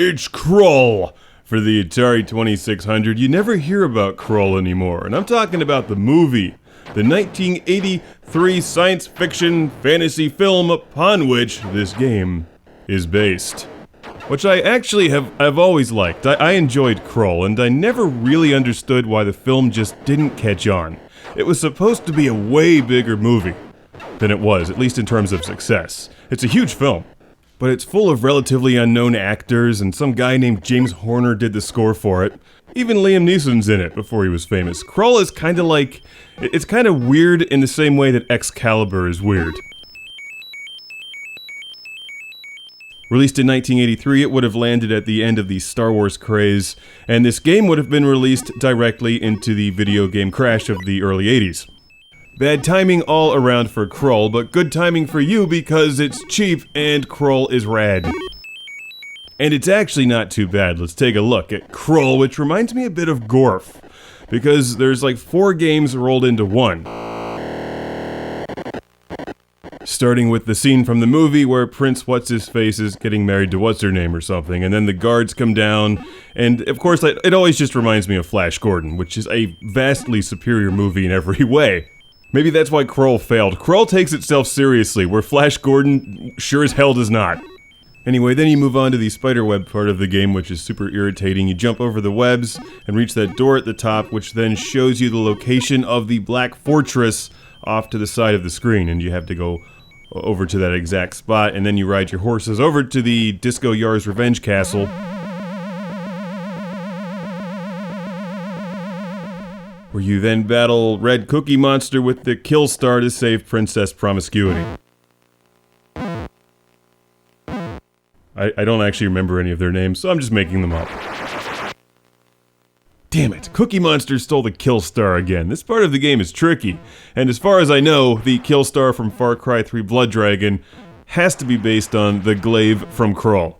It's Krull for the Atari 2600. You never hear about Krull anymore, and I'm talking about the movie, the 1983 science fiction fantasy film upon which this game is based. Which I actually I've always liked. I enjoyed Krull, and I never really understood why the film just didn't catch on. It was supposed to be a way bigger movie than it was, at least in terms of success. It's a huge film, but it's full of relatively unknown actors, and some guy named James Horner did the score for it. Even Liam Neeson's in it before he was famous. Krull is kind of like, it's kind of weird in the same way that Excalibur is weird. Released in 1983, it would have landed at the end of the Star Wars craze, and this game would have been released directly into the video game crash of the early 80s. Bad timing all around for Krull, but good timing for you because it's cheap and Krull is rad. And it's actually not too bad. Let's take a look at Krull, which reminds me a bit of Gorf, because there's like 4 games rolled into one. Starting with the scene from the movie where Prince What's-His-Face is getting married to What's-Her-Name or something, and then the guards come down, and of course it always just reminds me of Flash Gordon, which is a vastly superior movie in every way. Maybe that's why Krull failed. Krull takes itself seriously, where Flash Gordon sure as hell does not. Anyway, then you move on to the spiderweb part of the game, which is super irritating. You jump over the webs and reach that door at the top, which then shows you the location of the Black Fortress off to the side of the screen, and you have to go over to that exact spot, and then you ride your horses over to the Disco Yar's Revenge Castle, where you then battle Red Cookie Monster with the Kill Star to save Princess Promiscuity. I don't actually remember any of their names, so I'm just making them up. Damn it, Cookie Monster stole the Kill Star again. This part of the game is tricky, and as far as I know, the Kill Star from Far Cry 3 Blood Dragon has to be based on the glaive from Krull.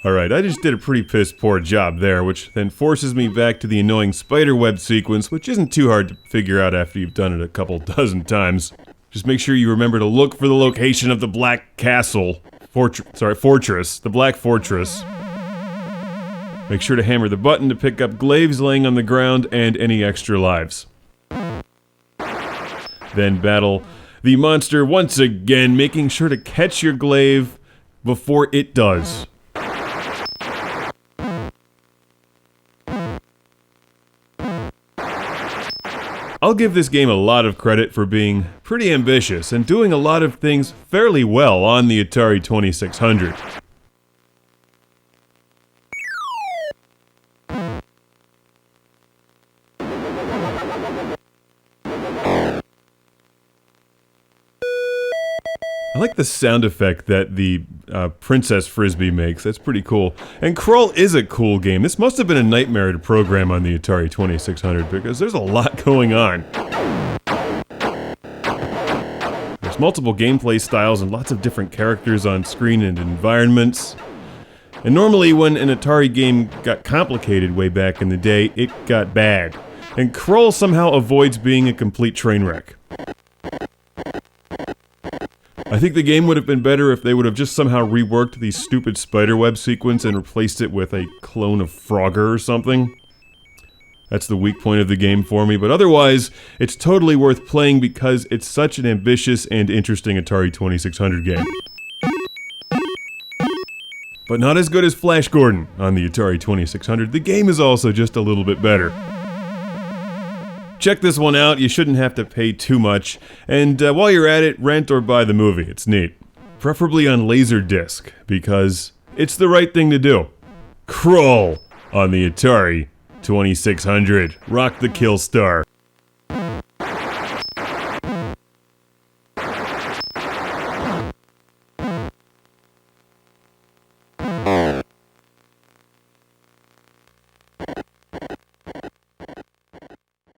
Alright, I just did a pretty piss-poor job there, which then forces me back to the annoying spiderweb sequence, which isn't too hard to figure out after you've done it a couple dozen times. Just make sure you remember to look for the location of the Black Castle. Fortress. The Black Fortress. Make sure to hammer the button to pick up glaives laying on the ground and any extra lives. Then battle the monster once again, making sure to catch your glaive before it does. I'll give this game a lot of credit for being pretty ambitious and doing a lot of things fairly well on the Atari 2600. I like the sound effect that the Princess Frisbee makes. That's pretty cool. And Krull is a cool game. This must have been a nightmare to program on the Atari 2600 because there's a lot going on. There's multiple gameplay styles and lots of different characters on screen and environments. And normally when an Atari game got complicated way back in the day, it got bad. And Krull somehow avoids being a complete train wreck. I think the game would have been better if they would have just somehow reworked the stupid spiderweb sequence and replaced it with a clone of Frogger or something. That's the weak point of the game for me, but otherwise, it's totally worth playing because it's such an ambitious and interesting Atari 2600 game. But not as good as Flash Gordon on the Atari 2600. The game is also just a little bit better. Check this one out, you shouldn't have to pay too much, and while you're at it, rent or buy the movie, it's neat. Preferably on Laserdisc, because it's the right thing to do. Krull on the Atari 2600. Rock the Kill Star.